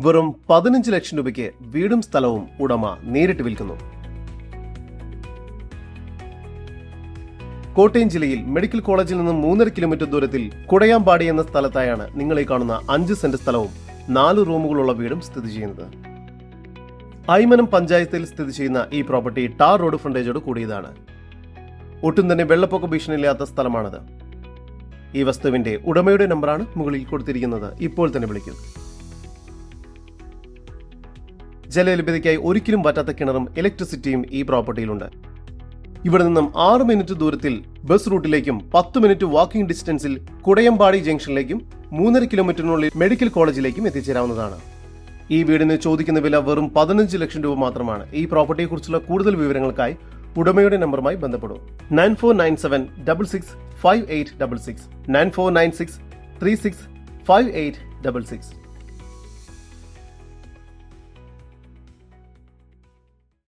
വെറും 15 ലക്ഷം രൂപയ്ക്ക് വീടും സ്ഥലവും ഉടമ നേരിട്ട് വിൽക്കുന്നു. കോട്ടയം ജില്ലയിൽ മെഡിക്കൽ കോളേജിൽ നിന്നും 3.5 കിലോമീറ്റർ ദൂരത്തിൽ കുടയാമ്പാടി എന്ന സ്ഥലത്തായാണ് നിങ്ങൾ ഈ കാണുന്ന 5 സെന്റ് സ്ഥലവും 4 റൂമുകളുള്ള വീടും സ്ഥിതി ചെയ്യുന്നത്. ഐമനം പഞ്ചായത്തിൽ സ്ഥിതി ചെയ്യുന്ന ഈ പ്രോപ്പർട്ടി ടാർ റോഡ് ഫ്രണ്ടേജോട് കൂടിയതാണ്. ഒട്ടും തന്നെ വെള്ളപ്പൊക്ക ഭീഷണിയില്ലാത്ത സ്ഥലമാണിത്. ഈ വസ്തുവിന്റെ ഉടമയുടെ നമ്പറാണ് മുകളിൽ കൊടുത്തിരിക്കുന്നത്. ഇപ്പോൾ തന്നെ വിളിക്കും. ജലലഭ്യതയ്ക്കായി ഒരിക്കലും പറ്റാത്ത കിണറും ഇലക്ട്രിസിറ്റിയും ഈ പ്രോപ്പർട്ടിയിലുണ്ട്. ഇവിടെ നിന്നും 6 മിനിറ്റ് ദൂരത്തിൽ ബസ് റൂട്ടിലേക്കും 10 മിനിറ്റ് വാക്കിംഗ് ഡിസ്റ്റൻസിൽ കുടയമ്പാടി ജംഗ്ഷനിലേക്കും 3.5 കിലോമീറ്ററിനുള്ളിൽ മെഡിക്കൽ കോളേജിലേക്കും എത്തിച്ചേരാവുന്നതാണ്. ഈ വീടിന് ചോദിക്കുന്ന വില വെറും 15 ലക്ഷം രൂപ മാത്രമാണ്. ഈ പ്രോപ്പർട്ടിയെക്കുറിച്ചുള്ള കൂടുതൽ വിവരങ്ങൾക്കായി ഉടമയുടെ നമ്പറുമായി ബന്ധപ്പെടും. 9497665866 9496365866.